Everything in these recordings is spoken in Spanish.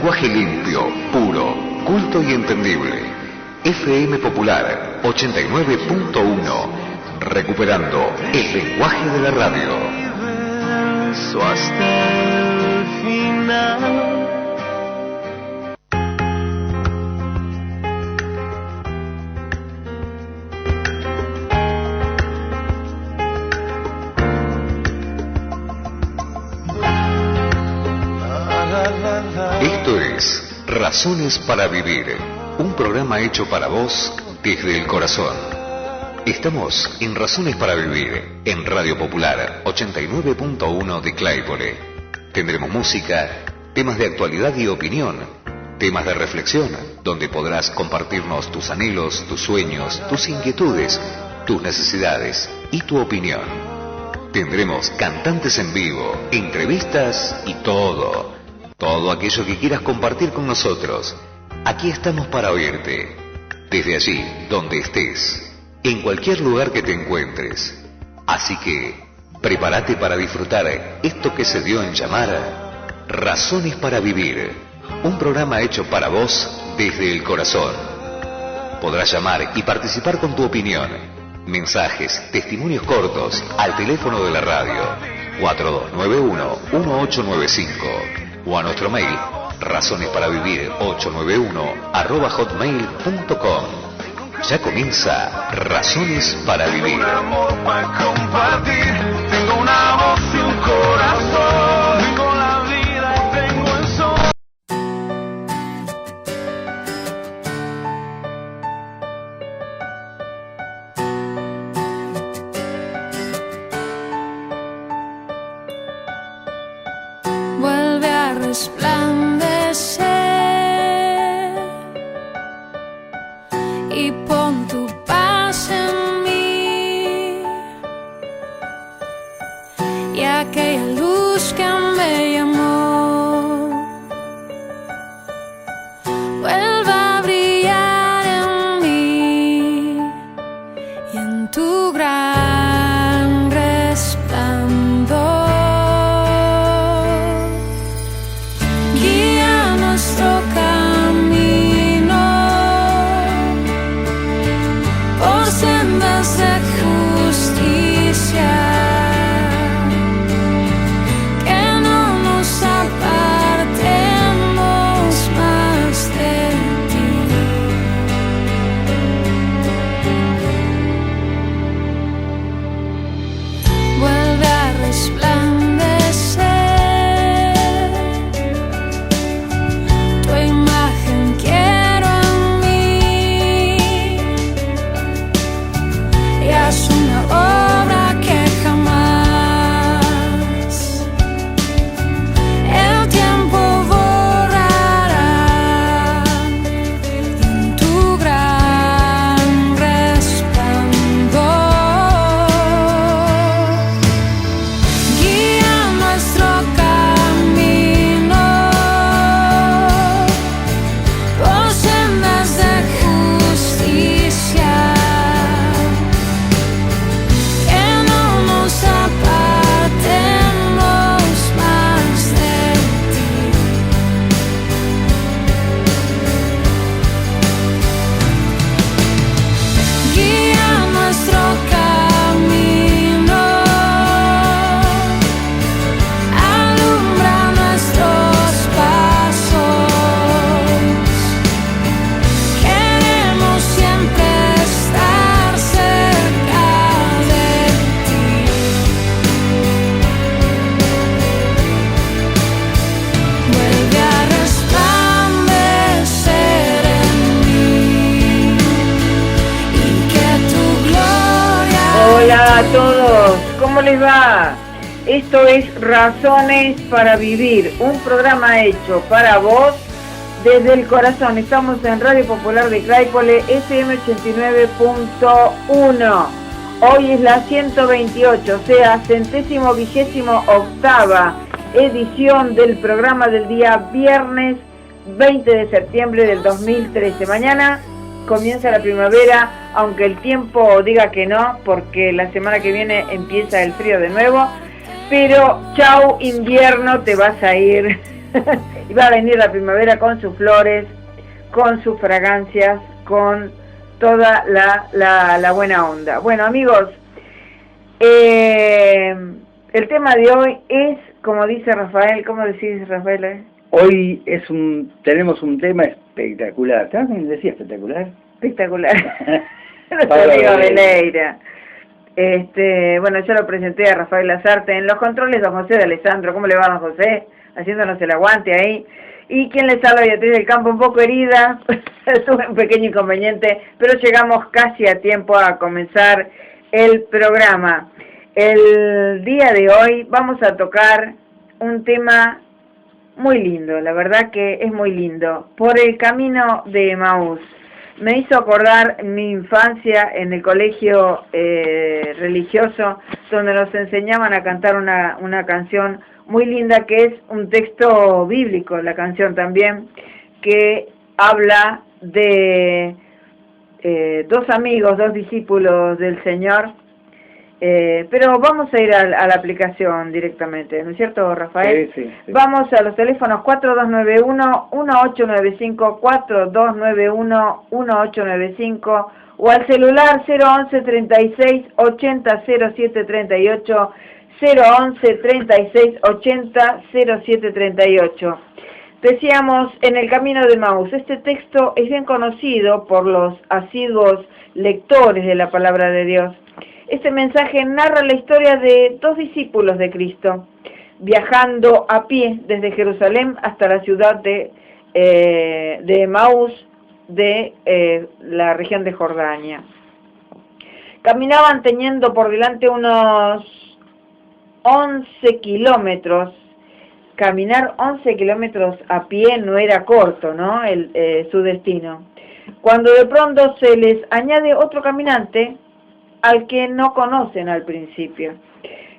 lenguaje limpio, puro, culto y entendible. FM Popular 89.1, recuperando el lenguaje de la radio. Hasta el final. Esto es Razones para Vivir, un programa hecho para vos desde el corazón. Estamos en Razones para Vivir, en Radio Popular 89.1 de Claypole. Tendremos música, temas de actualidad y opinión, temas de reflexión, donde podrás compartirnos tus anhelos, tus sueños, tus inquietudes, tus necesidades y tu opinión. Tendremos cantantes en vivo, entrevistas y todo aquello que quieras compartir con nosotros. Aquí estamos para oírte, desde allí donde estés, en cualquier lugar que te encuentres. Así que, prepárate para disfrutar esto que se dio en llamar Razones para Vivir, un programa hecho para vos desde el corazón. Podrás llamar y participar con tu opinión, mensajes, testimonios cortos al teléfono de la radio 4291-1895 o a nuestro mail razonesparavivir891@hotmail.com. Ya comienza Razones para Vivir. Tengo un amor para compartir, tengo una voz y un corazón, tengo la vida y tengo el sol. Vuelve a resplandecer y pon tu paz en mí, y aquella luz que me llamó vuelve a brillar en mí y en tu gran resplandor. Guía nuestro camino por sendas de justicia, que no nos apartemos más de ti. Vuelve a resplandecer, tu imagen quiero en mí, y haz una obra que jamás el tiempo borrará, en tu gran resplandor. Guía nuestro camino por sendas de justicia, que no nos apartemos más de ti. Guía nuestro camino, alumbra nuestros pasos, queremos siempre estar cerca de ti. Vuelve a resplandecer en mí, y que tu gloria. Hola a todos, ¿cómo les va? Esto es Razones para Vivir, un programa hecho para vos desde el corazón. Estamos en Radio Popular de Claypole, FM 89.1. Hoy es la 128, o sea, 128ª edición del programa del día viernes 20 de septiembre del 2013. Mañana comienza la primavera, aunque el tiempo diga que no, porque la semana que viene empieza el frío de nuevo. Pero chau invierno, te vas a ir. Y va a venir la primavera con sus flores, con sus fragancias, con toda la buena onda. Bueno, amigos, el tema de hoy es, como dice Rafael, ¿cómo decís, Rafael? Hoy tenemos un tema espectacular. ¿También decía espectacular? Espectacular. Nuestro amigo Veleira. Bueno, yo lo presenté a Rafael Lazarte en los controles, don José de Alessandro. ¿Cómo le va, don José? Haciéndonos el aguante ahí. Y quien les habla, Beatriz del Campo, un poco herida. Tuve un pequeño inconveniente, pero llegamos casi a tiempo a comenzar el programa. El día de hoy vamos a tocar un tema muy lindo, la verdad que es muy lindo. Por el camino de Emaús. Me hizo acordar mi infancia en el colegio religioso, donde nos enseñaban a cantar una canción muy linda, que es un texto bíblico, la canción también, que habla de dos amigos, dos discípulos del Señor. Pero vamos a ir a la aplicación directamente, ¿no es cierto, Rafael? Sí. Vamos a los teléfonos 4291-1895, 4291-1895, o al celular 011-36-80-0738, 011-36-80-0738. Decíamos, en el camino de Emaús. Este texto es bien conocido por los asiduos lectores de la palabra de Dios. Este mensaje narra la historia de dos discípulos de Cristo, viajando a pie desde Jerusalén hasta la ciudad de Emaús, de la región de Jordania. Caminaban teniendo por delante unos 11 kilómetros. Caminar 11 kilómetros a pie no era corto, ¿no? Su destino. Cuando de pronto se les añade otro caminante al que no conocen al principio.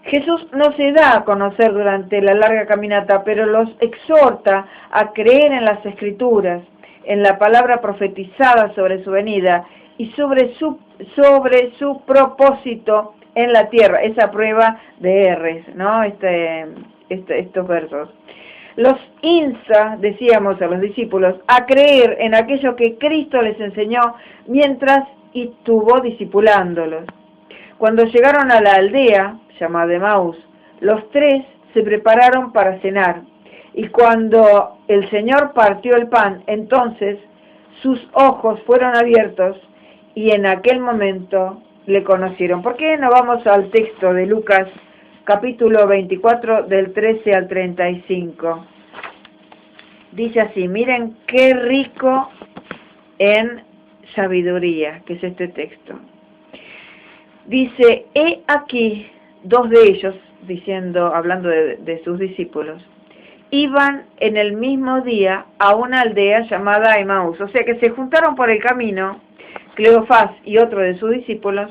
Jesús no se da a conocer durante la larga caminata, pero los exhorta a creer en las Escrituras, en la palabra profetizada sobre su venida y sobre su propósito en la tierra. Esa prueba de R's, ¿no? Estos versos. Los insta, decíamos a los discípulos, a creer en aquello que Cristo les enseñó mientras estuvo discipulándolos. Cuando llegaron a la aldea llamada Emaús, los tres se prepararon para cenar, y cuando el Señor partió el pan, entonces sus ojos fueron abiertos y en aquel momento le conocieron. ¿Por qué no vamos al texto de Lucas capítulo 24 del 13 al 35? Dice así, miren qué rico en sabiduría que es este texto. Dice, he aquí dos de ellos, hablando de sus discípulos, iban en el mismo día a una aldea llamada Emaús. O sea que se juntaron por el camino, Cleofás y otro de sus discípulos,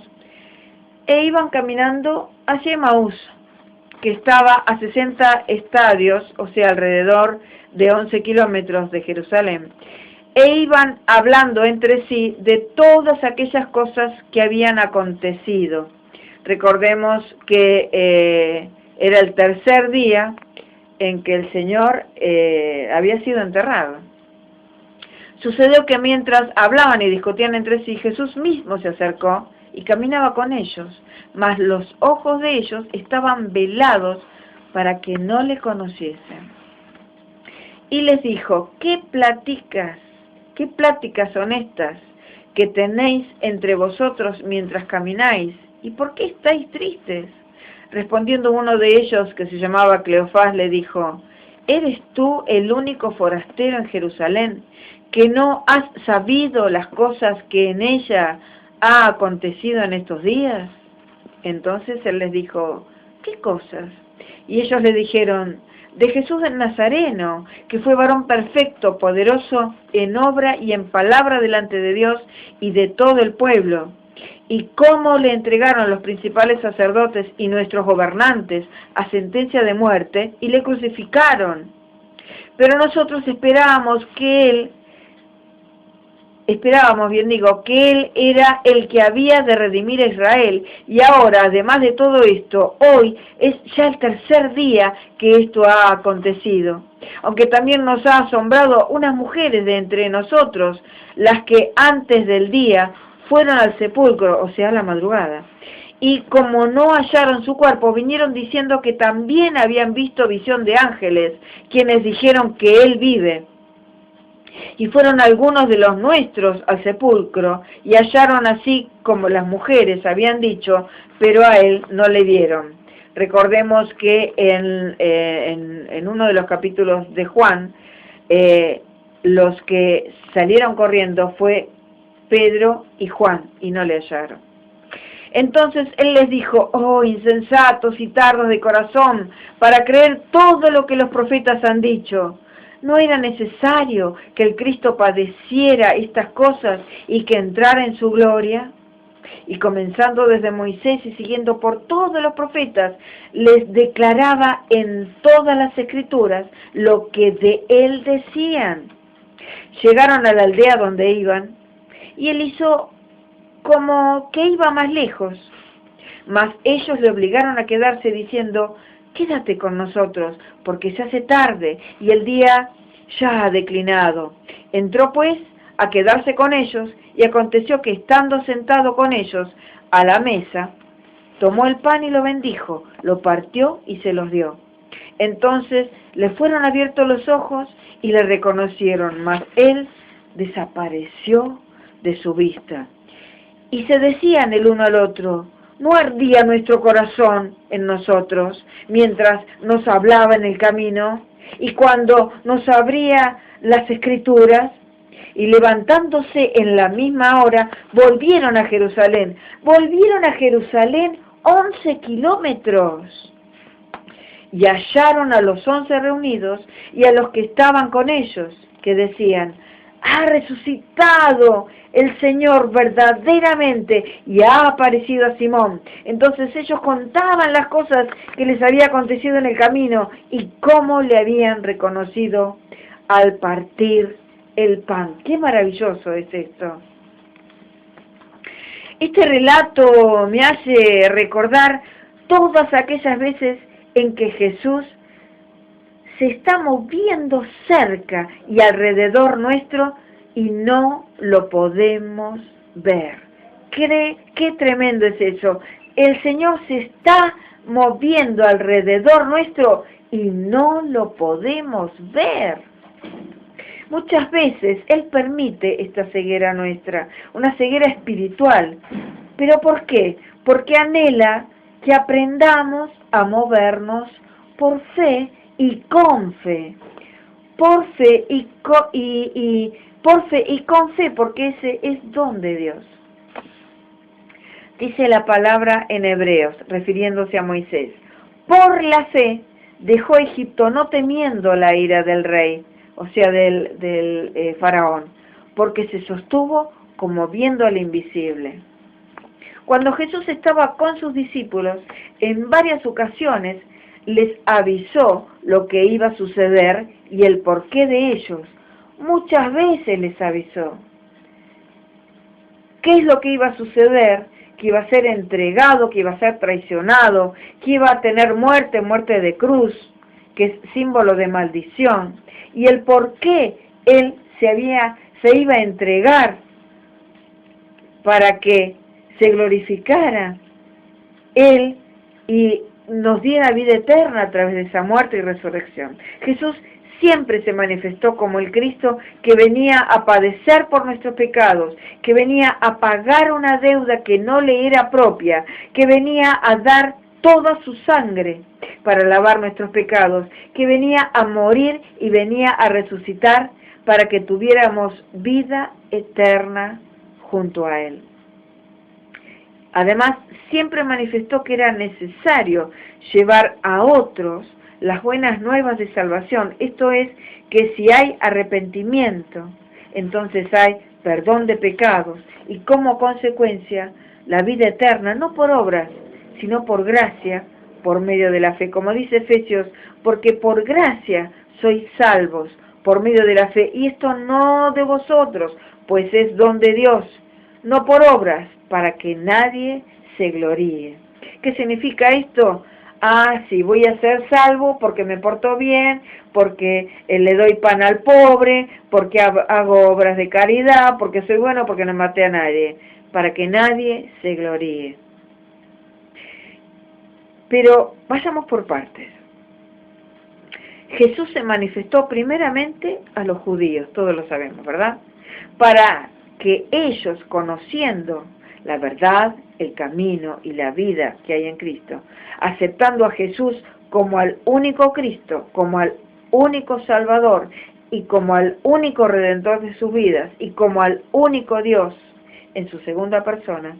e iban caminando hacia Emaús, que estaba a 60 estadios, o sea, alrededor de 11 kilómetros de Jerusalén. E iban hablando entre sí de todas aquellas cosas que habían acontecido. Recordemos que era el tercer día en que el Señor había sido enterrado. Sucedió que mientras hablaban y discutían entre sí, Jesús mismo se acercó y caminaba con ellos, mas los ojos de ellos estaban velados para que no le conociesen. Y les dijo, ¿qué pláticas son estas que tenéis entre vosotros mientras camináis? ¿Y por qué estáis tristes? Respondiendo uno de ellos, que se llamaba Cleofás, le dijo, ¿eres tú el único forastero en Jerusalén que no has sabido las cosas que en ella ha acontecido en estos días? Entonces él les dijo, ¿qué cosas? Y ellos le dijeron, de Jesús el Nazareno, que fue varón perfecto, poderoso en obra y en palabra delante de Dios y de todo el pueblo, y cómo le entregaron los principales sacerdotes y nuestros gobernantes a sentencia de muerte, y le crucificaron. Pero nosotros esperábamos que él esperábamos, bien digo, que Él era el que había de redimir a Israel. Y ahora, además de todo esto, hoy es ya el tercer día que esto ha acontecido. Aunque también nos ha asombrado unas mujeres de entre nosotros, las que antes del día fueron al sepulcro, o sea, a la madrugada. Y como no hallaron su cuerpo, vinieron diciendo que también habían visto visión de ángeles, quienes dijeron que Él vive. Y fueron algunos de los nuestros al sepulcro, y hallaron así como las mujeres habían dicho, pero a Él no le vieron. Recordemos que en uno de los capítulos de Juan, los que salieron corriendo fue Pedro y Juan, y no le hallaron. Entonces Él les dijo: oh, insensatos y tardos de corazón, para creer todo lo que los profetas han dicho. ¿No era necesario que el Cristo padeciera estas cosas y que entrara en su gloria? Y comenzando desde Moisés y siguiendo por todos los profetas, les declaraba en todas las escrituras lo que de Él decían. Llegaron a la aldea donde iban, y Él hizo como que iba más lejos. Mas ellos le obligaron a quedarse diciendo: quédate con nosotros, porque se hace tarde y el día ya ha declinado. Entró pues a quedarse con ellos, y aconteció que estando sentado con ellos a la mesa, tomó el pan y lo bendijo, lo partió y se los dio. Entonces le fueron abiertos los ojos y le reconocieron, mas él desapareció de su vista. Y se decían el uno al otro: ¿no ardía nuestro corazón en nosotros mientras nos hablaba en el camino y cuando nos abría las escrituras? Y levantándose en la misma hora, volvieron a Jerusalén. Volvieron a Jerusalén 11 kilómetros. Y hallaron a los 11 reunidos y a los que estaban con ellos, que decían: ha resucitado el Señor verdaderamente y ha aparecido a Simón. Entonces ellos contaban las cosas que les había acontecido en el camino y cómo le habían reconocido al partir el pan. ¡Qué maravilloso es esto! Este relato me hace recordar todas aquellas veces en que Jesús se está moviendo cerca y alrededor nuestro y no lo podemos ver. Qué tremendo es eso. El Señor se está moviendo alrededor nuestro y no lo podemos ver. Muchas veces Él permite esta ceguera nuestra, una ceguera espiritual. ¿Pero por qué? Porque anhela que aprendamos a movernos por fe y con fe. Por fe y con fe, porque ese es don de Dios. Dice la palabra en Hebreos, refiriéndose a Moisés: por la fe dejó Egipto, no temiendo la ira del rey, o sea, del faraón, porque se sostuvo como viendo al invisible. Cuando Jesús estaba con sus discípulos, en varias ocasiones les avisó lo que iba a suceder y el porqué de ellos. Muchas veces les avisó. ¿Qué es lo que iba a suceder? Que iba a ser entregado, que iba a ser traicionado, que iba a tener muerte de cruz, que es símbolo de maldición. Y el por qué Él se iba a entregar para que se glorificara Él y nos diera vida eterna a través de esa muerte y resurrección. Jesús siempre se manifestó como el Cristo que venía a padecer por nuestros pecados, que venía a pagar una deuda que no le era propia, que venía a dar toda su sangre para lavar nuestros pecados, que venía a morir y venía a resucitar para que tuviéramos vida eterna junto a Él. Además, siempre manifestó que era necesario llevar a otros las buenas nuevas de salvación. Esto es, que si hay arrepentimiento, entonces hay perdón de pecados y como consecuencia la vida eterna, no por obras, sino por gracia, por medio de la fe. Como dice Efesios, porque por gracia sois salvos, por medio de la fe. Y esto no de vosotros, pues es don de Dios, no por obras, para que nadie se gloríe. ¿Qué significa esto? Sí, voy a ser salvo porque me porto bien, porque le doy pan al pobre, porque hago obras de caridad, porque soy bueno, porque no maté a nadie, para que nadie se gloríe. Pero vayamos por partes. Jesús se manifestó primeramente a los judíos, todos lo sabemos, ¿verdad? Para que ellos, conociendo la verdad, el camino y la vida que hay en Cristo, aceptando a Jesús como al único Cristo, como al único Salvador y como al único Redentor de sus vidas y como al único Dios en su segunda persona,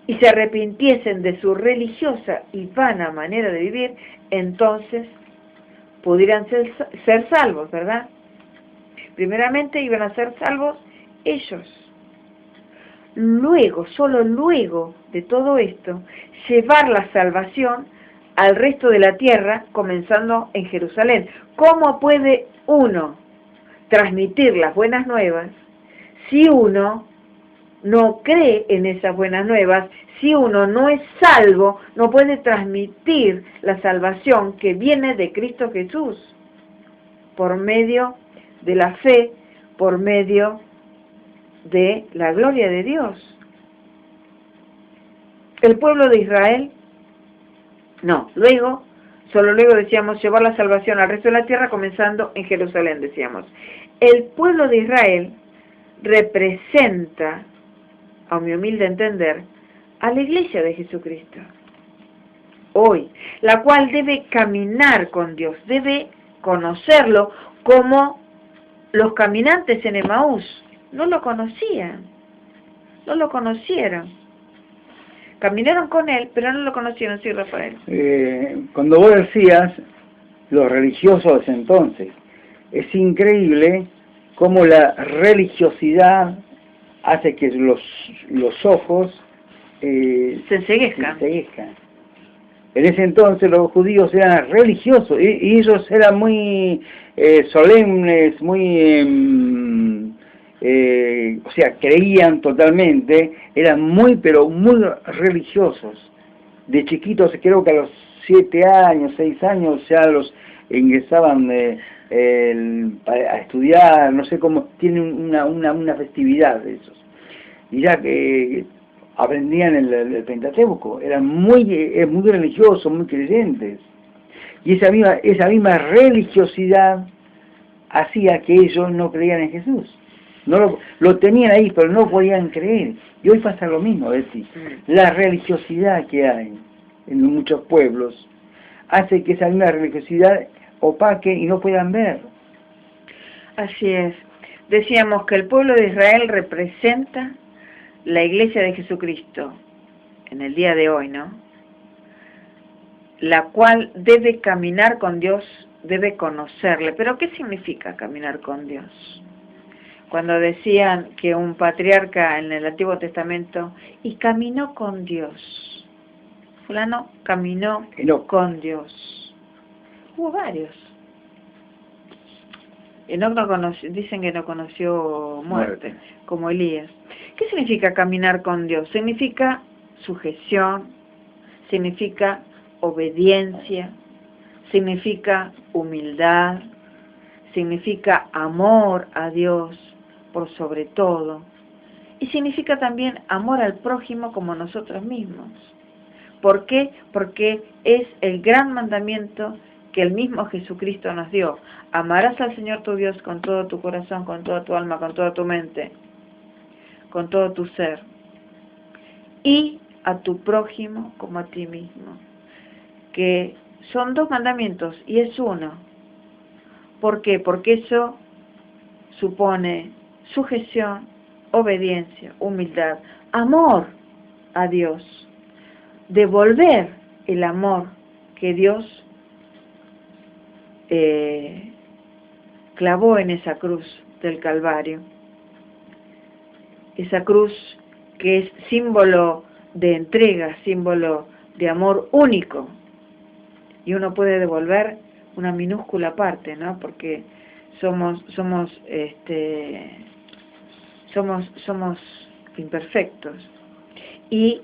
y se arrepintiesen de su religiosa y vana manera de vivir, entonces pudieran ser salvos, ¿verdad? Primeramente iban a ser salvos ellos. Luego, solo luego de todo esto, llevar la salvación al resto de la tierra, comenzando en Jerusalén. ¿Cómo puede uno transmitir las buenas nuevas si uno no cree en esas buenas nuevas? Si uno no es salvo, no puede transmitir la salvación que viene de Cristo Jesús, por medio de la fe, por medio de la gloria de Dios. El pueblo de Israel, no, solo luego decíamos, llevar la salvación al resto de la tierra, comenzando en Jerusalén, decíamos. El pueblo de Israel representa, a mi humilde entender, a la iglesia de Jesucristo hoy, la cual debe caminar con Dios, debe conocerlo como los caminantes en Emaús no lo conocían, no lo conocieron, caminaron con él, pero no lo conocieron, sí, Rafael. Cuando vos decías los religiosos entonces, es increíble cómo la religiosidad hace que los ojos se enceguezcan. En ese entonces los judíos eran religiosos y ellos eran muy solemnes, muy, o sea, creían totalmente, eran pero muy religiosos. De chiquitos, creo que a los 7 años, 6 años ya los ingresaban a estudiar, no sé cómo, tienen una festividad de esos. Y ya que aprendían el Pentateuco, eran muy religiosos, muy creyentes. Y esa misma religiosidad hacía que ellos no creían en Jesús. No lo tenían ahí, pero no podían creer. Y hoy pasa lo mismo, es decir, la religiosidad que hay en muchos pueblos hace que esa misma religiosidad opaque y no puedan ver. Así es. Decíamos que el pueblo de Israel representa la iglesia de Jesucristo en el día de hoy, ¿no? La cual debe caminar con Dios, debe conocerle. ¿Pero qué significa caminar con Dios? Cuando decían que un patriarca en el Antiguo Testamento, y caminó con Dios. Fulano caminó con Dios. Hubo varios. Enoc no conoció, dicen que no conoció muerte, como Elías. ¿Qué significa caminar con Dios? Significa sujeción, significa obediencia, significa humildad, significa amor a Dios por sobre todo, y significa también amor al prójimo como nosotros mismos. ¿Por qué? Porque es el gran mandamiento que el mismo Jesucristo nos dio. Amarás al Señor tu Dios con todo tu corazón, con toda tu alma, con toda tu mente, con todo tu ser, y a tu prójimo como a ti mismo, que son 2 mandamientos y es uno. ¿Por qué? Porque eso supone sujeción, obediencia, humildad, amor a Dios, devolver el amor que Dios clavó en esa cruz del Calvario, esa cruz que es símbolo de entrega, símbolo de amor único, y uno puede devolver una minúscula parte, ¿no? Porque somos somos imperfectos. Y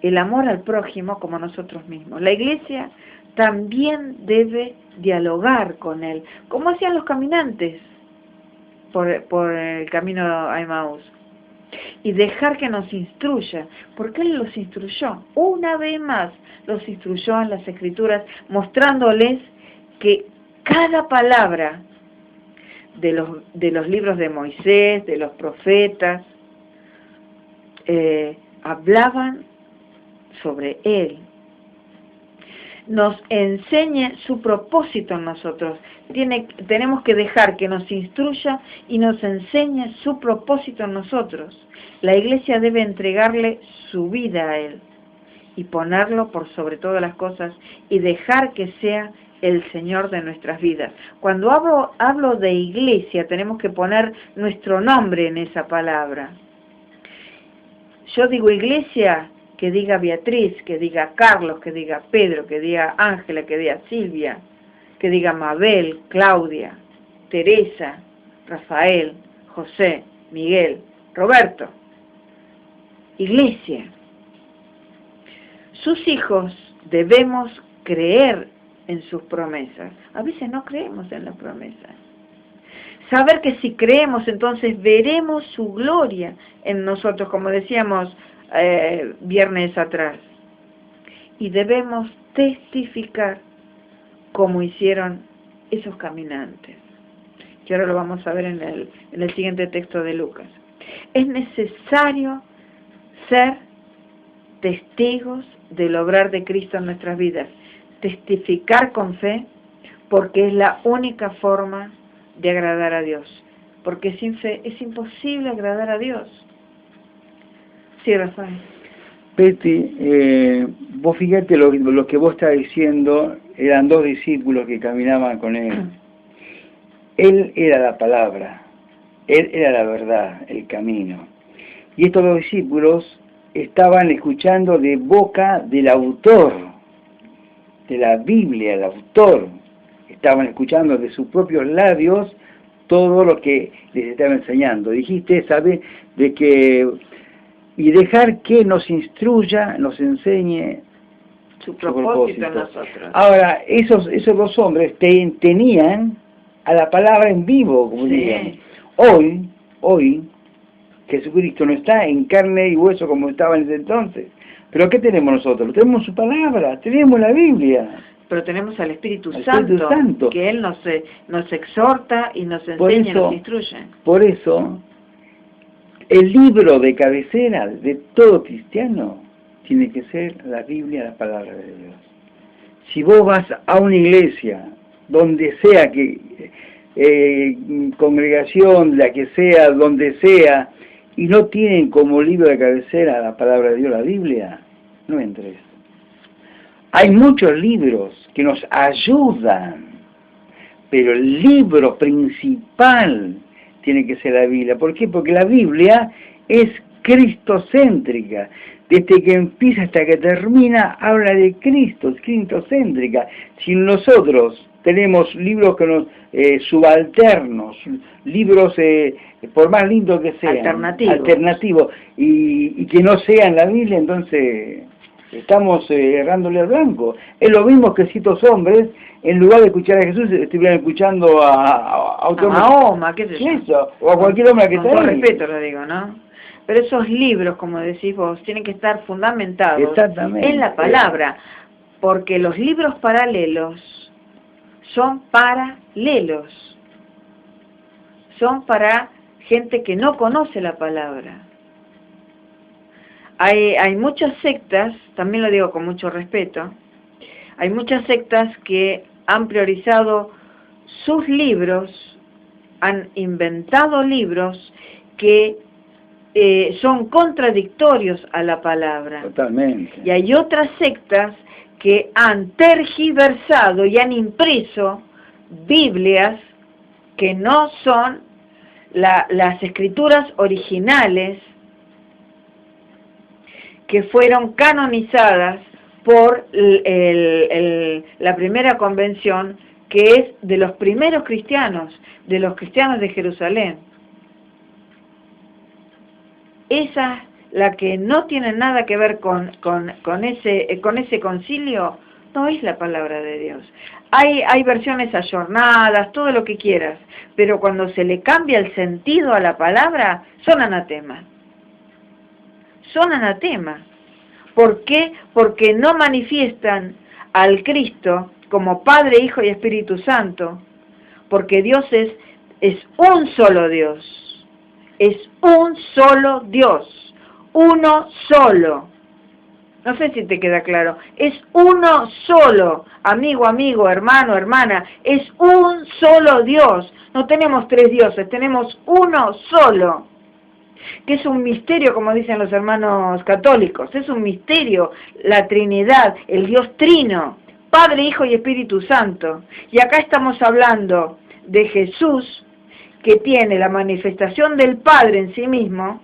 el amor al prójimo como nosotros mismos. La iglesia también debe dialogar con él, como hacían los caminantes por el camino a Emaús, y dejar que nos instruya, porque él los instruyó, una vez más los instruyó en las Escrituras, mostrándoles que cada palabra de los libros de Moisés, de los profetas, hablaban sobre él. Nos enseñe su propósito en nosotros. Tenemos que dejar que nos instruya y nos enseñe su propósito en nosotros. La iglesia debe entregarle su vida a él y ponerlo por sobre todas las cosas y dejar que sea el Señor de nuestras vidas. Cuando hablo de iglesia, tenemos que poner nuestro nombre en esa palabra. Yo digo iglesia, que diga Beatriz, que diga Carlos, que diga Pedro, que diga Ángela, que diga Silvia, que diga Mabel, Claudia, Teresa, Rafael, José, Miguel, Roberto. Iglesia. Sus hijos debemos creer en sus promesas. A veces no creemos en las promesas. Saber que si creemos, entonces veremos su gloria en nosotros, como decíamos viernes atrás. Y debemos testificar como hicieron esos caminantes, que ahora lo vamos a ver en el siguiente texto de Lucas. Es necesario ser testigos del obrar de Cristo en nuestras vidas, testificar con fe, porque es la única forma de agradar a Dios, porque sin fe es imposible agradar a Dios. Sí, Rafael. Betty, vos fíjate lo que vos estás diciendo, eran dos discípulos que caminaban con él. Él era la palabra, él era la verdad, el camino. Y estos dos discípulos estaban escuchando de boca del autor de la Biblia, el autor. Estaban escuchando de sus propios labios todo lo que les estaba enseñando. Dijiste, ¿sabe? De que y dejar que nos instruya, nos enseñe su propósito en nosotros. Ahora, esos dos hombres tenían a la palabra en vivo, como dirían. Hoy, Jesucristo no está en carne y hueso como estaba en ese entonces. Pero ¿qué tenemos nosotros? Tenemos su palabra, tenemos la Biblia. Pero tenemos al Espíritu Santo, que Él nos exhorta y nos enseña y nos instruye. Por eso, el libro de cabecera de todo cristiano tiene que ser la Biblia, la palabra de Dios. Si vos vas a una iglesia, donde sea que congregación, la que sea, donde sea, y no tienen como libro de cabecera la palabra de Dios, la Biblia, no entres. Hay muchos libros que nos ayudan, pero el libro principal tiene que ser la Biblia. ¿Por qué? Porque la Biblia es cristocéntrica. Desde que empieza hasta que termina, habla de Cristo, es cristocéntrica. Si nosotros tenemos libros que nos subalternos, libros, por más lindos que sean, alternativos, y que no sean la Biblia, entonces estamos errándole al blanco. Es lo mismo que si estos hombres, en lugar de escuchar a Jesús, estuvieran escuchando a Mahoma, qué sé yo. Eso, o a cualquier hombre que esté ahí. Con respeto lo digo, ¿no? Pero esos libros, como decís vos, tienen que estar fundamentados en la palabra, porque los libros paralelos son paralelos, son para gente que no conoce la palabra. Hay muchas sectas, también lo digo con mucho respeto, hay muchas sectas que han priorizado sus libros, han inventado libros que son contradictorios a la palabra. Totalmente. Y hay otras sectas que han tergiversado y han impreso Biblias que no son las escrituras originales que fueron canonizadas por la primera convención, que es de los primeros cristianos, de los cristianos de Jerusalén. esa, la que no tiene nada que ver con ese concilio, no es la palabra de Dios. Hay versiones ayornadas, todo lo que quieras, pero cuando se le cambia el sentido a la palabra, son anatema. Son anatema. ¿Por qué? Porque no manifiestan al Cristo como Padre, Hijo y Espíritu Santo, porque Dios es un solo Dios. Es un solo Dios. Uno solo. No sé si te queda claro. Es uno solo. Amigo, amigo, hermano, hermana. Es un solo Dios. No tenemos tres dioses, tenemos uno solo. Que es un misterio, como dicen los hermanos católicos. Es un misterio, la Trinidad, el Dios Trino, Padre, Hijo y Espíritu Santo. Y acá estamos hablando de Jesús, que tiene la manifestación del Padre en sí mismo,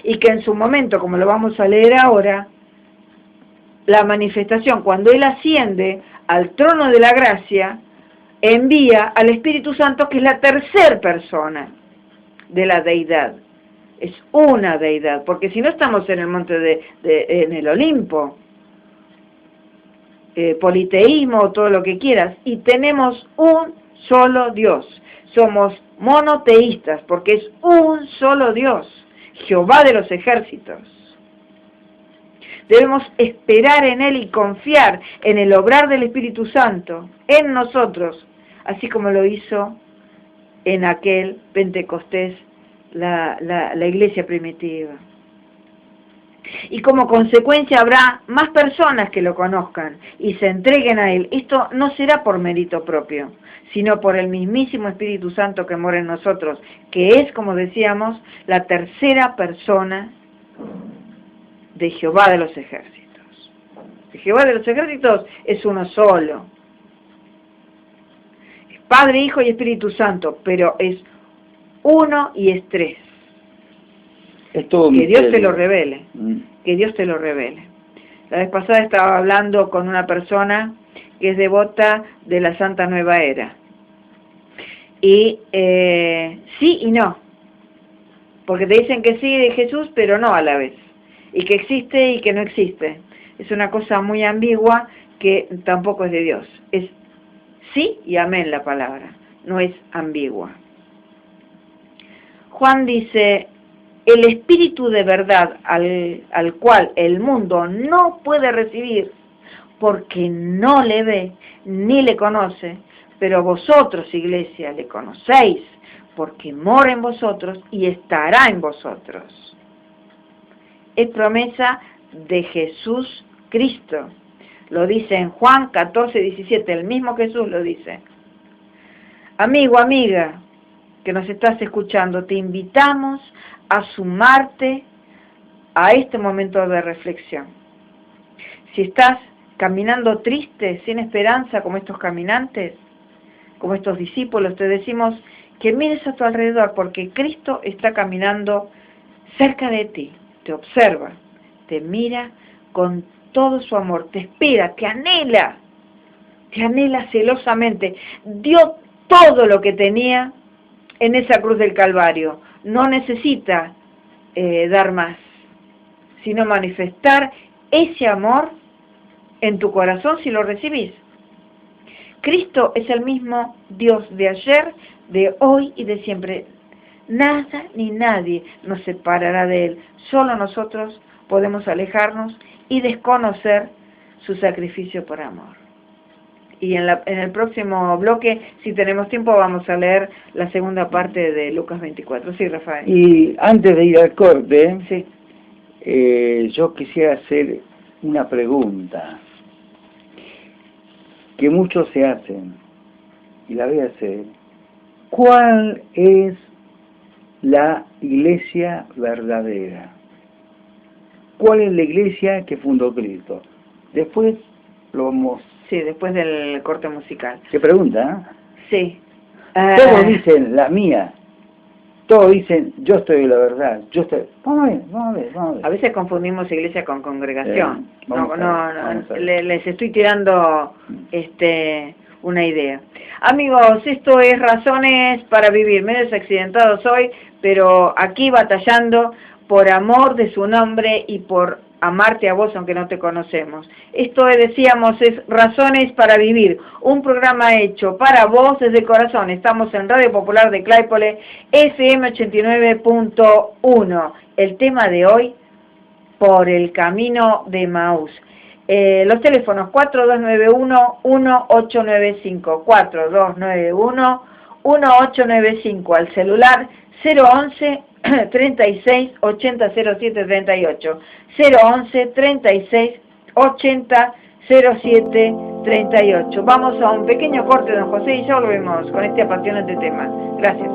y que en su momento, como lo vamos a leer ahora, la manifestación, cuando Él asciende al trono de la gracia, envía al Espíritu Santo, que es la tercera persona de la deidad. Es una deidad, porque si no estamos en el monte en el Olimpo, politeísmo, todo lo que quieras, y tenemos un solo Dios. Somos monoteístas, porque es un solo Dios, Jehová de los ejércitos. Debemos esperar en Él y confiar en el obrar del Espíritu Santo, en nosotros, así como lo hizo en aquel Pentecostés la iglesia primitiva. Y como consecuencia habrá más personas que lo conozcan y se entreguen a Él. Esto no será por mérito propio, sino por el mismísimo Espíritu Santo que mora en nosotros, que es, como decíamos, la tercera persona de Jehová de los ejércitos. El Jehová de los ejércitos es uno solo. Es Padre, Hijo y Espíritu Santo, pero es uno y es tres. Es todo que Dios misterio. te lo revele, que Dios te lo revele. La vez pasada estaba hablando con una persona que es devota de la Santa Nueva Era. Y sí y no. Porque te dicen que sí de Jesús, pero no a la vez. Y que existe y que no existe. Es una cosa muy ambigua que tampoco es de Dios. Es sí y amén la palabra. No es ambigua. Juan dice: el Espíritu de verdad al cual el mundo no puede recibir porque no le ve ni le conoce, pero vosotros, iglesia, le conocéis porque mora en vosotros y estará en vosotros. Es promesa de Jesús Cristo. Lo dice en Juan 14:17, el mismo Jesús lo dice. Amigo, amiga, que nos estás escuchando, te invitamos a sumarte a este momento de reflexión. Si estás caminando triste, sin esperanza, como estos caminantes, como estos discípulos, te decimos que mires a tu alrededor, porque Cristo está caminando cerca de ti, te observa, te mira con todo su amor, te espera, te anhela celosamente. Dio todo lo que tenía en esa cruz del Calvario. No necesita dar más, sino manifestar ese amor en tu corazón si lo recibís. Cristo es el mismo Dios de ayer, de hoy y de siempre. Nada ni nadie nos separará de Él. Solo nosotros podemos alejarnos y desconocer su sacrificio por amor. Y en el próximo bloque, si tenemos tiempo, vamos a leer la segunda parte de Lucas 24. Sí, Rafael. Y antes de ir al corte, Sí. yo quisiera hacer una pregunta que muchos se hacen, y la voy a hacer. ¿Cuál es la iglesia verdadera? ¿Cuál es la iglesia que fundó Cristo? Después lo vamos... Sí, después del corte musical. ¿Qué pregunta? Sí. Todos dicen la mía. Todos dicen yo estoy de la verdad. Yo estoy... Vamos a ver. A veces confundimos iglesia con congregación. Vamos a ver. Les estoy tirando una idea. Amigos, esto es Razones para Vivir. Medios accidentados hoy, pero aquí batallando por amor de su nombre y por amarte a vos aunque no te conocemos. Esto, decíamos, es Razones para Vivir, un programa hecho para vos desde el corazón. Estamos en Radio Popular de Claypole, FM 89.1. El tema de hoy, por el camino de Emaús. Los teléfonos 4291-1895, 4291-1895, al celular 011 36 80 07 38, 011 36 80 07 38. Vamos a un pequeño corte, don José, y ya volvemos con este apasionante tema. Gracias.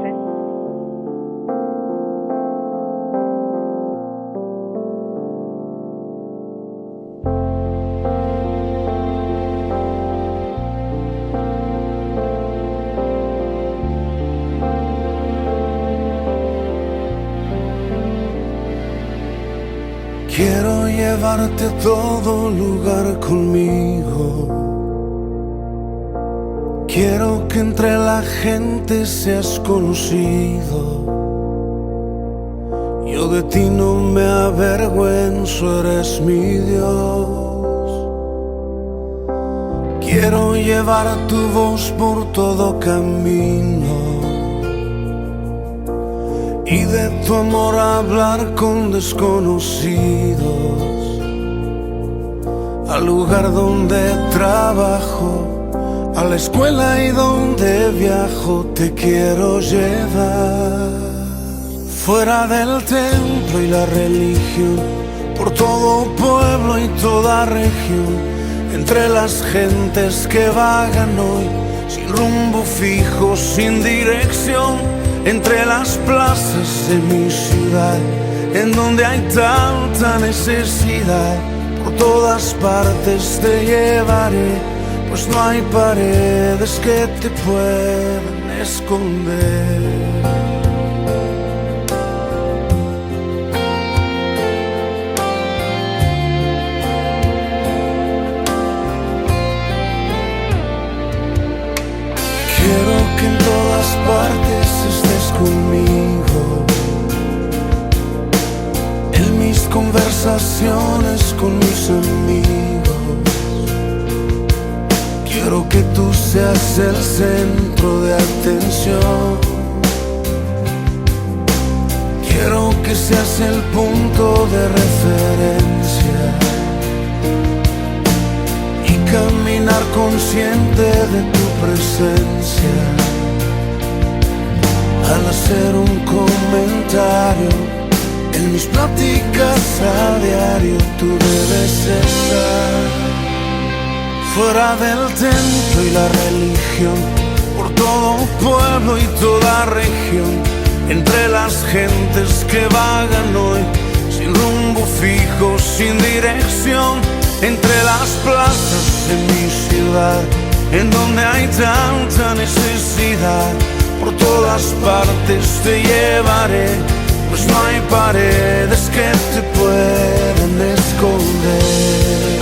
Quiero llevarte a todo lugar conmigo. Quiero que entre la gente seas conocido. Yo de ti no me avergüenzo, eres mi Dios. Quiero llevar tu voz por todo camino y de tu amor hablar con desconocidos. Al lugar donde trabajo, a la escuela y donde viajo, te quiero llevar. Fuera del templo y la religión, por todo pueblo y toda región, entre las gentes que vagan hoy, sin rumbo fijo, sin dirección, entre las plazas de mi ciudad, en donde hay tanta necesidad, por todas partes te llevaré, pues no hay paredes que te puedan esconder. Quiero que en todas partes estés conmigo, en mis conversaciones con mis amigos. Quiero que tú seas el centro de atención. Quiero que seas el punto de referencia y caminar consciente de tu presencia. Al hacer un comentario en mis pláticas a diario, tú debes estar. Fuera del templo y la religión, por todo pueblo y toda región, entre las gentes que vagan hoy, sin rumbo fijo, sin dirección, entre las plazas de mi ciudad, en donde hay tanta necesidad, por todas partes te llevaré, pues no hay paredes que te puedan esconder.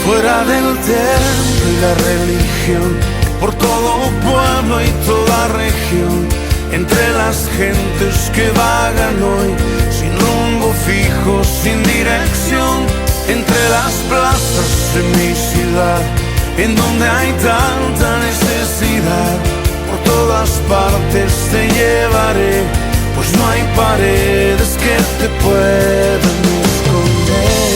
Fuera del templo y la religión, por todo pueblo y toda región, entre las gentes que vagan hoy, sin rumbo fijo, sin dirección, entre las plazas de mi ciudad, en donde hay tanta necesidad, por todas partes te llevaré, pues no hay paredes que te puedan esconder.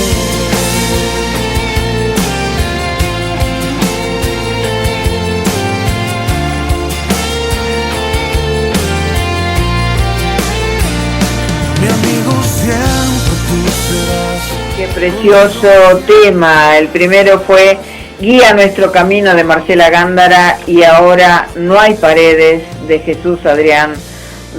Mi amigo, siempre tú serás. Qué precioso tema. El primero fue Guía nuestro camino, de Marcela Gándara, y ahora No hay paredes, de Jesús Adrián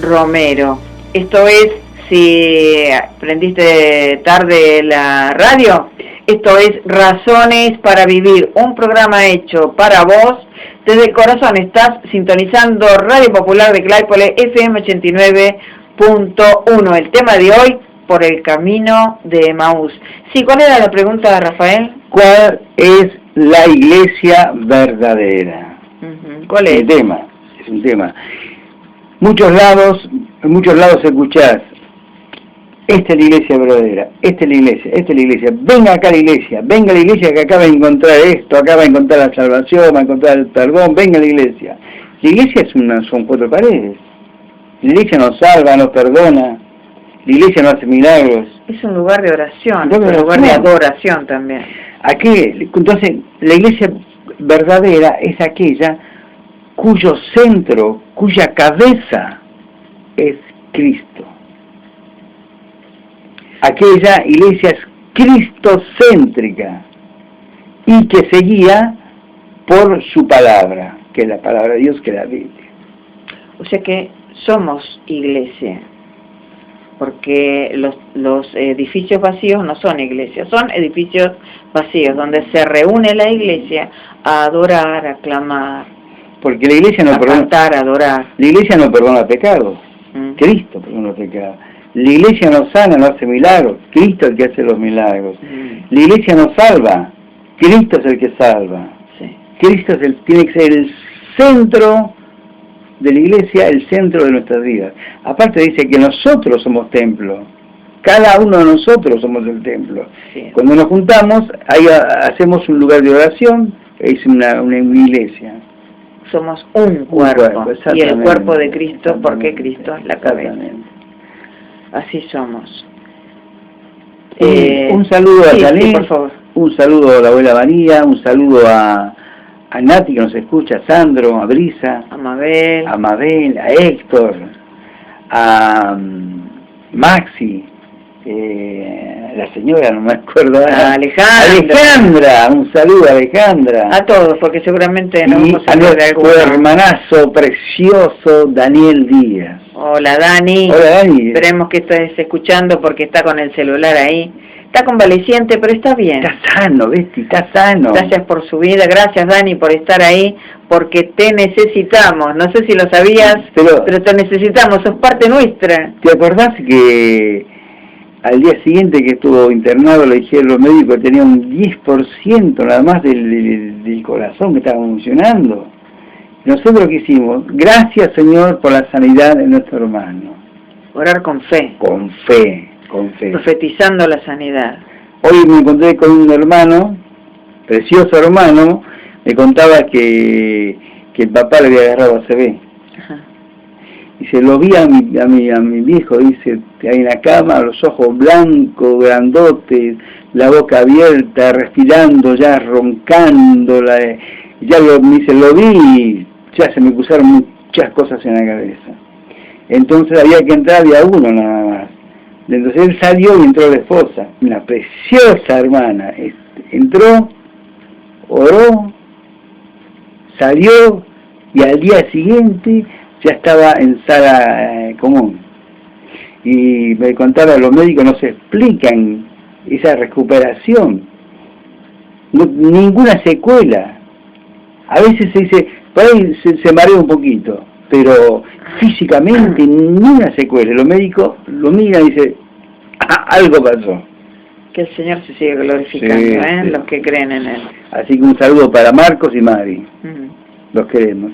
Romero. Esto es, si prendiste tarde la radio, esto es Razones para Vivir, un programa hecho para vos desde el corazón. Estás sintonizando Radio Popular de Claypole, FM 89.1. El tema de hoy, por el camino de Emaús. Sí, ¿cuál era la pregunta, Rafael? ¿Cuál es la iglesia verdadera? ¿Cuál es? Es un tema. En muchos lados escuchás, esta es la iglesia verdadera, esta es la iglesia, venga acá a la iglesia que acá va a encontrar esto, acá va a encontrar la salvación, va a encontrar el perdón, venga a la iglesia. La iglesia son 4 paredes. La iglesia nos salva, nos perdona, la iglesia no hace milagros. Es un lugar de oración, Un lugar de adoración también. Entonces, la iglesia verdadera es aquella cuyo centro, cuya cabeza es Cristo. Aquella iglesia es cristocéntrica y que se guía por su palabra, que es la palabra de Dios, que es la Biblia. O sea que somos iglesia, porque los edificios vacíos no son iglesias, son edificios vacíos donde se reúne la iglesia a adorar, a clamar, porque la iglesia no perdona, cantar, a adorar. La iglesia no perdona pecados, Cristo perdona pecados. La iglesia no sana, no hace milagros, Cristo es el que hace los milagros. La iglesia no salva, Cristo es el que salva. Sí. Cristo tiene que ser el centro de la iglesia, el centro de nuestras vidas. Aparte dice que nosotros somos templo, cada uno de nosotros somos el templo. Sí. Cuando nos juntamos, ahí hacemos un lugar de oración, es una iglesia. Somos un cuerpo, y el cuerpo de Cristo, porque Cristo es la cabeza. Así somos. Un saludo a Talín, sí, por favor. Un saludo a la abuela María, un saludo a Nati que nos escucha, a Sandro, a Brisa, a Mabel, a Héctor, a Maxi, la señora, no me acuerdo. A Alejandra, un saludo a Alejandra. A todos, porque seguramente nos vamos a nuestro de alguna. Hermanazo precioso Daniel Díaz. Hola Dani. Hola Dani. Esperemos que estés escuchando porque está con el celular ahí. Está convaleciente, pero está bien. Está sano, Besti, está sano. Gracias por su vida, gracias Dani por estar ahí, porque te necesitamos. No sé si lo sabías, pero te necesitamos, sos parte nuestra. ¿Te acordás que al día siguiente que estuvo internado le dijeron los médicos que tenía un 10% nada más del corazón que estaba funcionando? Nosotros ¿qué hicimos? Gracias Señor por la sanidad de nuestro hermano. Orar con fe. Con fe. Profetizando la sanidad. Hoy me encontré con un hermano, precioso hermano, me contaba que el papá le había agarrado ACV. Ajá. Dice, lo vi a mi viejo, dice, ahí en la cama, los ojos blancos, grandotes, la boca abierta, respirando, ya roncando, me dice, lo vi, ya se me cruzaron muchas cosas en la cabeza. Entonces había que entrar, había uno nada más. Entonces él salió y entró la esposa, una preciosa hermana. Entró, oró, salió y al día siguiente ya estaba en sala común. Y me contaba, los médicos no se explican esa recuperación, ninguna secuela. A veces se dice, por ahí se marea un poquito, pero físicamente ninguna secuela. Los médicos lo miran y dicen, algo pasó. Que el Señor se sigue glorificando, sí. Los que creen en Él. Así que un saludo para Marcos y Mari. Los queremos.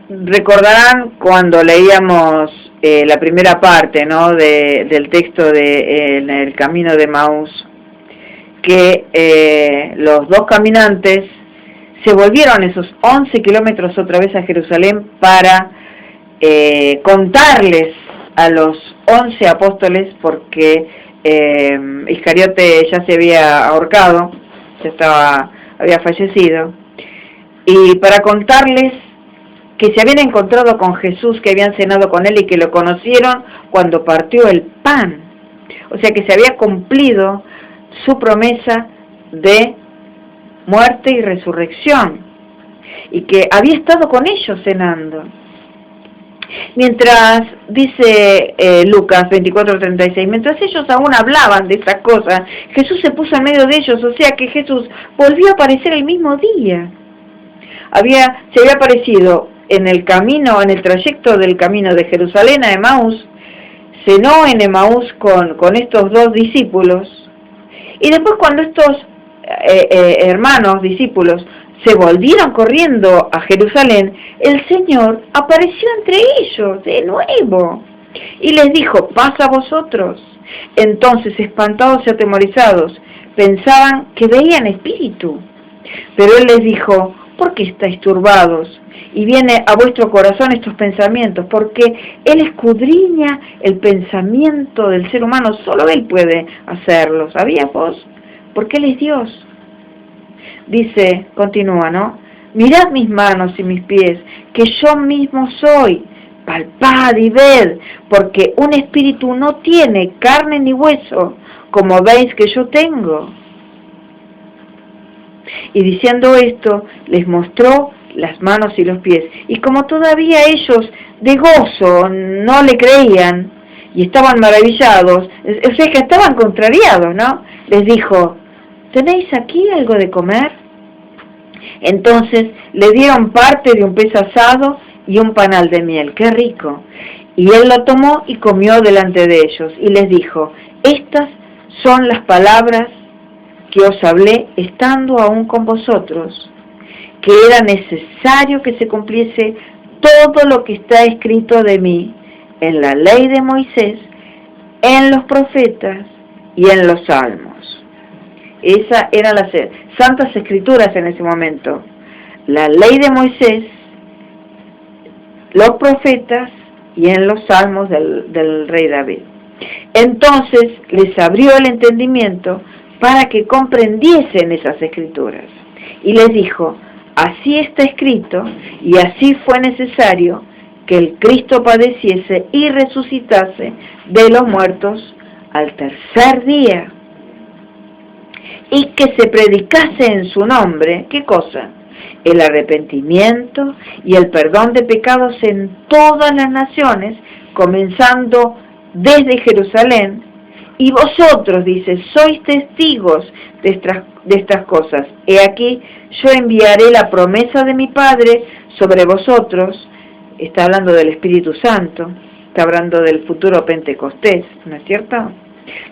Recordarán cuando leíamos la primera parte, ¿no? del texto de en el camino de Maús, que los dos caminantes se volvieron esos 11 kilómetros otra vez a Jerusalén para contarles a los 11 apóstoles, porque Iscariote ya se había ahorcado, había fallecido, y para contarles que se habían encontrado con Jesús, que habían cenado con él y que lo conocieron cuando partió el pan. O sea que se había cumplido su promesa de muerte y resurrección, y que había estado con ellos cenando. Mientras, dice Lucas 24:36, mientras ellos aún hablaban de esas cosas, Jesús se puso en medio de ellos, o sea que Jesús volvió a aparecer el mismo día. Se había aparecido en el camino, en el trayecto del camino de Jerusalén a Emaús, cenó en Emaús con estos dos discípulos, y después cuando estos hermanos, discípulos, se volvieron corriendo a Jerusalén, el Señor apareció entre ellos de nuevo y les dijo: paz a vosotros. Entonces, espantados y atemorizados, pensaban que veían espíritu. Pero Él les dijo: ¿por qué estáis turbados? Y viene a vuestro corazón estos pensamientos, porque Él escudriña el pensamiento del ser humano, solo Él puede hacerlo. ¿Sabías vos? Porque Él es Dios. Dice, continúa, ¿no? Mirad mis manos y mis pies, que yo mismo soy. Palpad y ved, porque un espíritu no tiene carne ni hueso, como veis que yo tengo. Y diciendo esto, les mostró las manos y los pies. Y como todavía ellos de gozo no le creían y estaban maravillados, o sea que estaban contrariados, ¿no? Les dijo: ¿tenéis aquí algo de comer? Entonces le dieron parte de un pez asado y un panal de miel. ¡Qué rico! Y él lo tomó y comió delante de ellos. Y les dijo: estas son las palabras que os hablé estando aún con vosotros, que era necesario que se cumpliese todo lo que está escrito de mí en la ley de Moisés, en los profetas y en los salmos. Esas eran las santas escrituras en ese momento. La ley de Moisés, los profetas y en los salmos del rey David. Entonces les abrió el entendimiento para que comprendiesen esas escrituras. Y les dijo: así está escrito, y así fue necesario que el Cristo padeciese y resucitase de los muertos al tercer día, y que se predicase en su nombre, ¿qué cosa? El arrepentimiento y el perdón de pecados en todas las naciones, comenzando desde Jerusalén. Y vosotros, dice, sois testigos de estas cosas. He aquí, yo enviaré la promesa de mi Padre sobre vosotros. Está hablando del Espíritu Santo, está hablando del futuro Pentecostés, ¿no es cierto?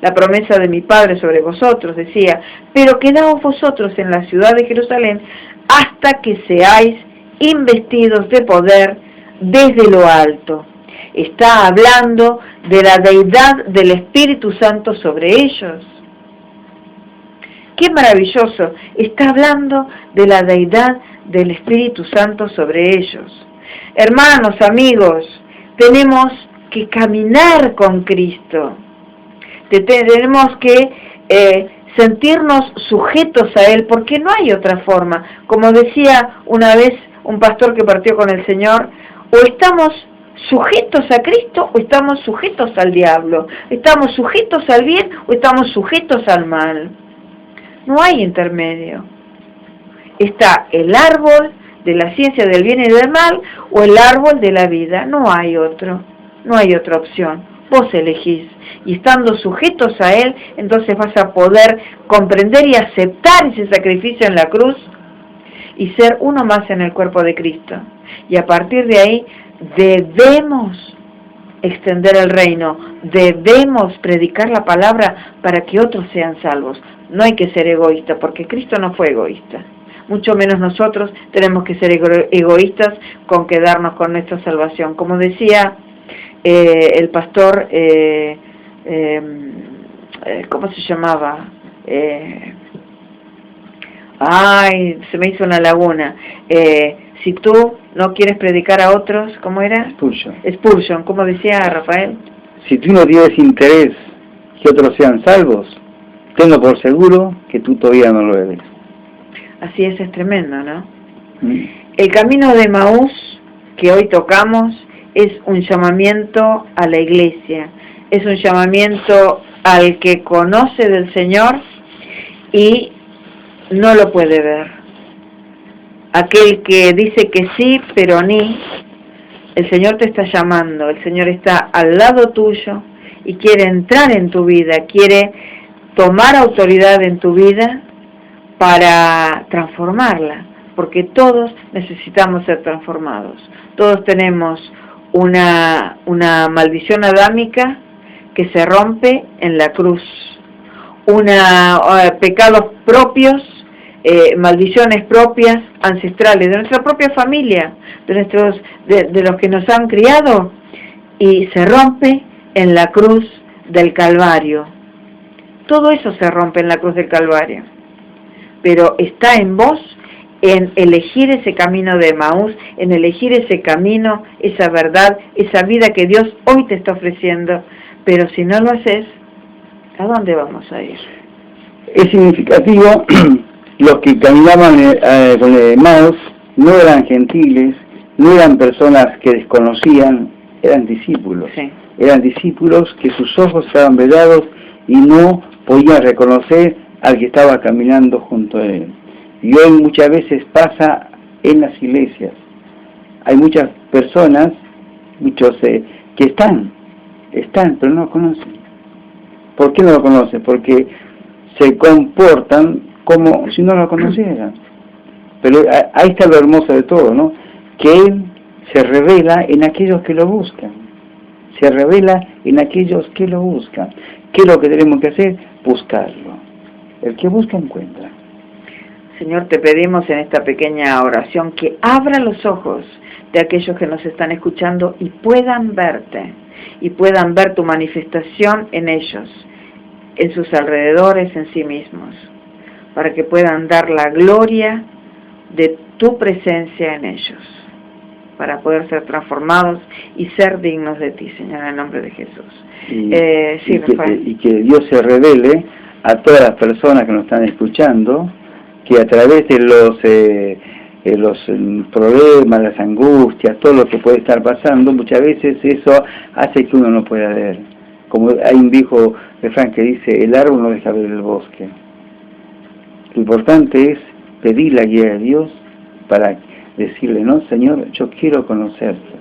La promesa de mi Padre sobre vosotros, decía: pero quedaos vosotros en la ciudad de Jerusalén hasta que seáis investidos de poder desde lo alto. Está hablando de la deidad del Espíritu Santo sobre ellos. ¡Qué maravilloso! Está hablando de la deidad del Espíritu Santo sobre ellos. Hermanos, amigos, tenemos que caminar con Cristo. Tenemos que sentirnos sujetos a Él, porque no hay otra forma. Como decía una vez un pastor que partió con el Señor, o estamos sujetos a Cristo o estamos sujetos al diablo, estamos sujetos al bien o estamos sujetos al mal. No hay intermedio. Está el árbol de la ciencia del bien y del mal o el árbol de la vida. No hay otro, no hay otra opción. Vos elegís, y estando sujetos a Él, entonces vas a poder comprender y aceptar ese sacrificio en la cruz y ser uno más en el cuerpo de Cristo. Y a partir de ahí debemos extender el reino, debemos predicar la palabra para que otros sean salvos. No hay que ser egoísta, porque Cristo no fue egoísta. Mucho menos nosotros tenemos que ser egoístas con quedarnos con nuestra salvación. Como decía el pastor, ¿cómo se llamaba? Ay, se me hizo una laguna. Si tú no quieres predicar a otros, ¿cómo era? Spurgeon, como decía Rafael. Si tú no tienes interés que otros sean salvos, tengo por seguro que tú todavía no lo eres. Así es tremendo, ¿no? El camino de Emaús que hoy tocamos es un llamamiento a la iglesia, es un llamamiento al que conoce del Señor y no lo puede ver. Aquel que dice que sí, pero ni, el Señor te está llamando, el Señor está al lado tuyo y quiere entrar en tu vida, quiere tomar autoridad en tu vida para transformarla, porque todos necesitamos ser transformados. Todos tenemos una maldición adámica que se rompe en la cruz, pecados propios maldiciones propias, ancestrales, de nuestra propia familia, de los que nos han criado, y se rompe en la cruz del Calvario. Todo eso se rompe en la cruz del Calvario, pero está en vos, en elegir ese camino de Emaús, en elegir ese camino, esa verdad, esa vida que Dios hoy te está ofreciendo. Pero si no lo haces, ¿a dónde vamos a ir? Es significativo, los que caminaban con Emaús no eran gentiles, no eran personas que desconocían, eran discípulos. Sí. Eran discípulos que sus ojos estaban vedados y no podían reconocer al que estaba caminando junto a él. Y hoy muchas veces pasa en las iglesias. Hay muchas personas, muchos que están, pero no lo conocen. ¿Por qué no lo conocen? Porque se comportan como si no lo conocieran. Pero ahí está lo hermoso de todo, ¿no? Que Él se revela en aquellos que lo buscan. Se revela en aquellos que lo buscan. ¿Qué es lo que tenemos que hacer? Buscarlo. El que busca encuentra. Señor, te pedimos en esta pequeña oración que abra los ojos de aquellos que nos están escuchando y puedan verte, y puedan ver tu manifestación en ellos, en sus alrededores, en sí mismos, para que puedan dar la gloria de tu presencia en ellos, para poder ser transformados y ser dignos de ti, Señor, en el nombre de Jesús. Sí, Rafael. Y que Dios se revele a todas las personas que nos están escuchando, que a través de los problemas, las angustias, todo lo que puede estar pasando, muchas veces eso hace que uno no pueda ver. Como hay un viejo refrán que dice, el árbol no deja ver el bosque. Lo importante es pedir la guía de Dios para decirle, no, Señor, yo quiero conocerte.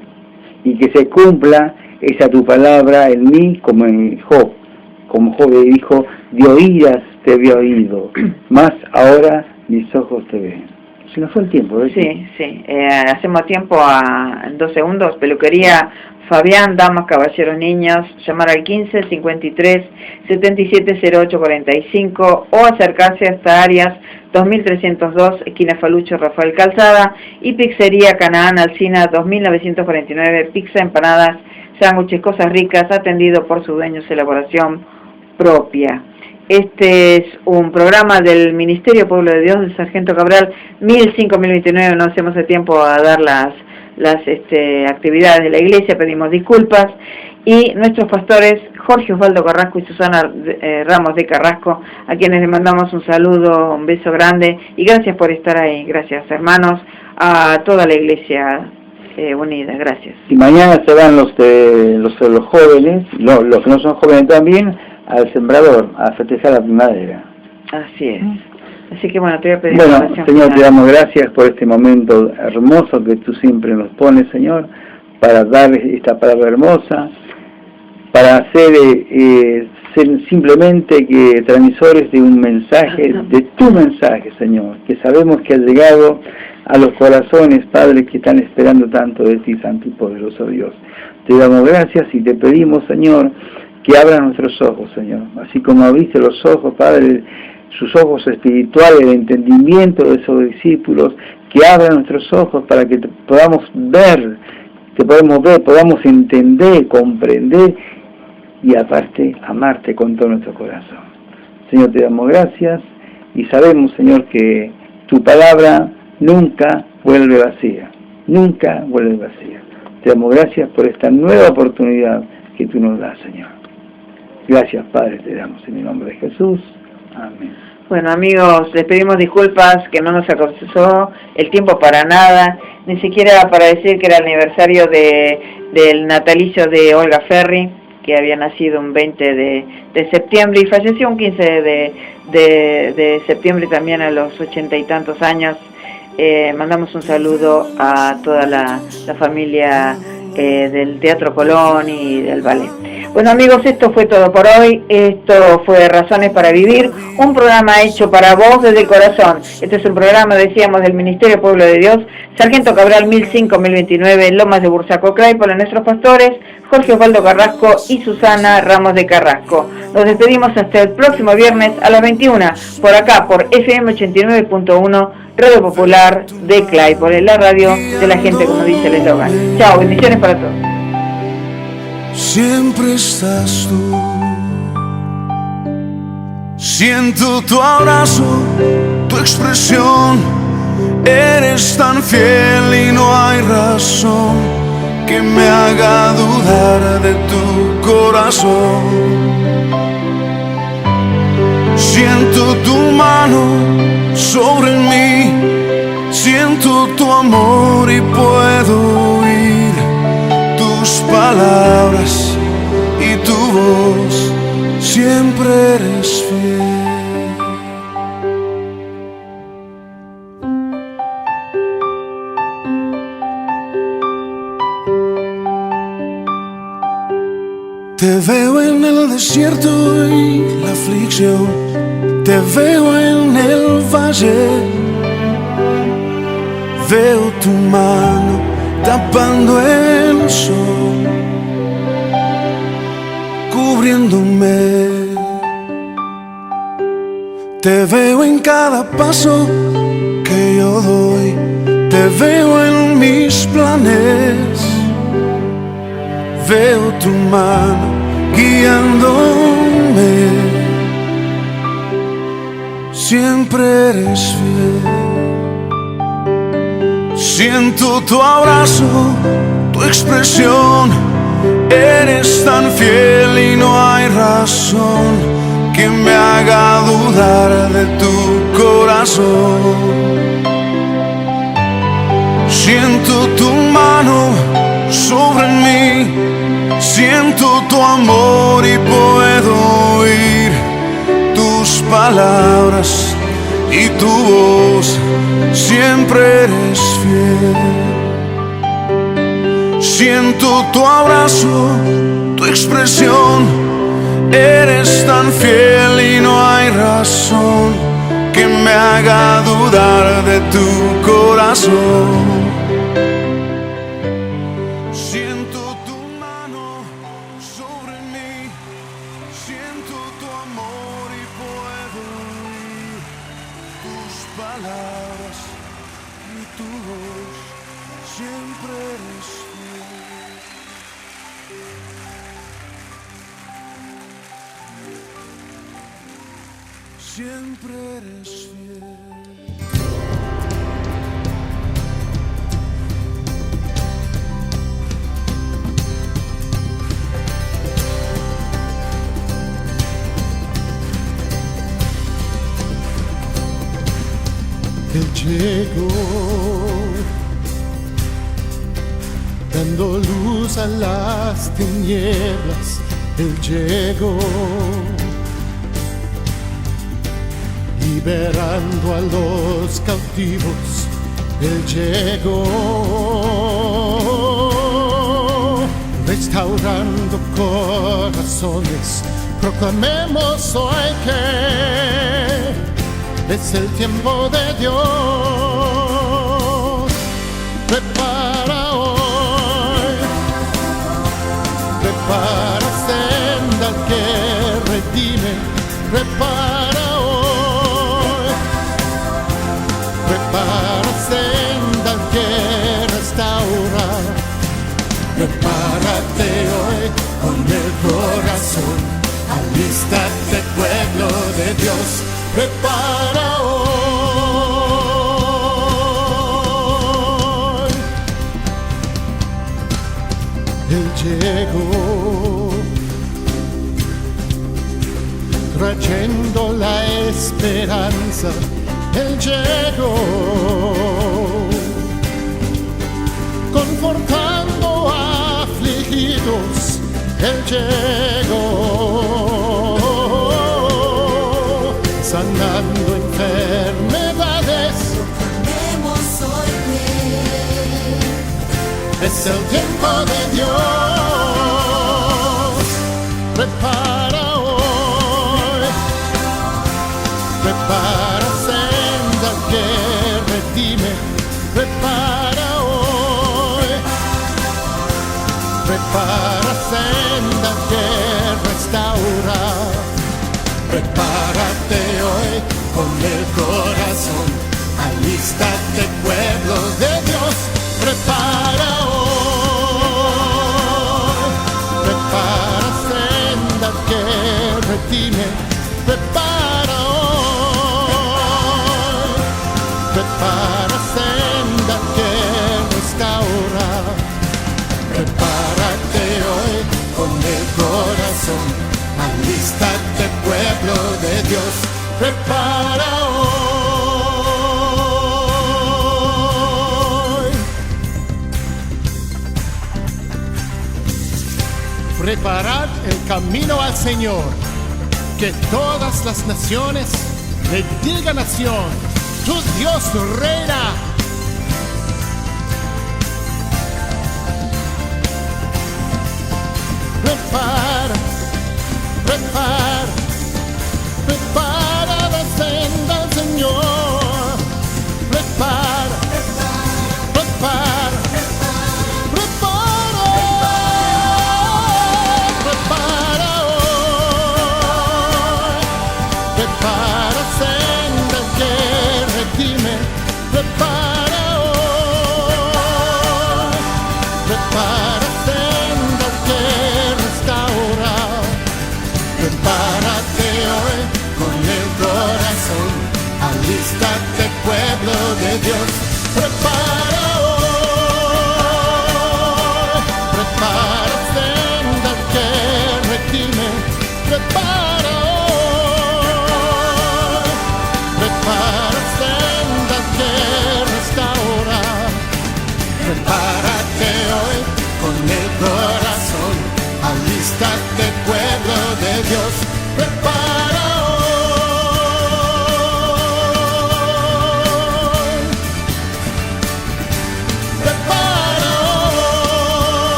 Y que se cumpla esa tu palabra en mí como en Job. Como Job le dijo, de oídas te había oído, más ahora mis ojos te ven. Se nos fue el tiempo, ¿ves? Sí. Hacemos tiempo en 2 segundos. Peluquería Fabián, damas, caballeros, niños. Llamar al 15 53 77 08 45 o acercarse hasta Arias 2302, esquina Falucho, Rafael Calzada, y Pizzería Canaán Alsina 2949, pizza, empanadas, sándwiches, cosas ricas, atendido por sus dueños, elaboración propia. Este es un programa del Ministerio Pueblo de Dios del Sargento Cabral 1005-1029. No hacemos el tiempo a dar las actividades de la iglesia, pedimos disculpas, y nuestros pastores Jorge Osvaldo Carrasco y Susana Ramos de Carrasco, a quienes les mandamos un saludo, un beso grande y gracias por estar ahí. Gracias, hermanos, a toda la iglesia unida. Gracias. Y mañana se van los jóvenes, los que no son jóvenes también, al sembrador, a festejar la primavera. Así es. Así que bueno, te voy a pedir bueno, oración Señor, final. te damos gracias por este momento hermoso que tú siempre nos pones, Señor, para dar esta palabra hermosa, para ser simplemente que transmisores de un mensaje, de tu mensaje, Señor, que sabemos que ha llegado a los corazones, Padre, que están esperando tanto de ti, Santo y Poderoso Dios. Te damos gracias y te pedimos, Señor, que abran nuestros ojos, Señor, así como abriste los ojos, Padre, sus ojos espirituales, de entendimiento de esos discípulos, que abran nuestros ojos para que podamos ver, podamos entender, comprender y aparte amarte con todo nuestro corazón. Señor, te damos gracias y sabemos, Señor, que tu palabra nunca vuelve vacía, nunca vuelve vacía. Te damos gracias por esta nueva oportunidad que tú nos das, Señor. Gracias, Padre, te damos en el nombre de Jesús. Amén. Bueno, amigos, les pedimos disculpas que no nos alcanzó el tiempo para nada, ni siquiera para decir que era el aniversario del natalicio de Olga Ferri, que había nacido un 20 de septiembre y falleció un 15 de septiembre también a los 80 y tantos años. Mandamos un saludo a toda la familia del Teatro Colón y del ballet. Bueno amigos, esto fue todo por hoy. Esto fue Razones para Vivir, un programa hecho para vos desde el corazón. Este es un programa, decíamos, del Ministerio Pueblo de Dios, Sargento Cabral 1005-1029, Lomas de Bursaco, Claypole, nuestros pastores, Jorge Osvaldo Carrasco y Susana Ramos de Carrasco. Nos despedimos hasta el próximo viernes a las 21, por acá, por FM 89.1, Radio Popular de Claypole, la radio de la gente, como dice el eslogan. Chao, bendiciones para todos. Siempre estás tú. Siento tu abrazo, tu expresión. Eres tan fiel y no hay razón que me haga dudar de tu corazón. Siento tu mano sobre mí, siento tu amor y puedo oír tus palabras y tu voz, siempre eres fiel. Te veo en el desierto y la aflicción, te veo en el valle, veo tu mano tapando el sol, cubriéndome. Te veo en cada paso que yo doy, te veo en mis planes, veo tu mano guiándome, siempre eres fiel. Siento tu abrazo, tu expresión, eres tan fiel y no hay razón que me haga dudar de tu corazón. Siento tu mano sobre mí, siento tu amor y puedo oír tus palabras y tu voz, siempre eres fiel. Siento tu abrazo, tu expresión, eres tan fiel y no hay razón que me haga dudar de tu corazón. Siempre eres fiel. Él llegó, dando luz a las tinieblas. Él llegó, liberando a los cautivos. Él llegó, restaurando corazones. Proclamemos hoy que es el tiempo de Dios. Prepara hoy, prepara senda que redime. Prepara hoy, prepara senda que restaura. Prepárate hoy con el corazón, alístate pueblo de Dios. Prepara hoy. Él llegó, trayendo la esperanza. Él llegó, confortando a afligidos. Él llegó, sanando enfermedades. Proclamemos hoy que es el tiempo de Dios. prepara senda que restaura. Prepárate hoy con el corazón, alístate pueblo de Dios, prepara hoy, prepara senda que redime, prepara hoy, prepara senda que restaura. Prepárate hoy con el corazón, alístate pueblo de Dios, prepara hoy. Preparad el camino al Señor, que todas las naciones le digan nación, tu Dios reina. Prepara, prepara, prepara la senda al Señor. Prepara, prepara, prepara, prepara hoy. Prepara senda que redime. Prepara hoy. Prepara senda que restaura. Prepárate hoy con el corazón, alístate pueblo de Dios, prepara hoy, prepara senda que redime, prepara hoy, prepara senda que restaura, prepara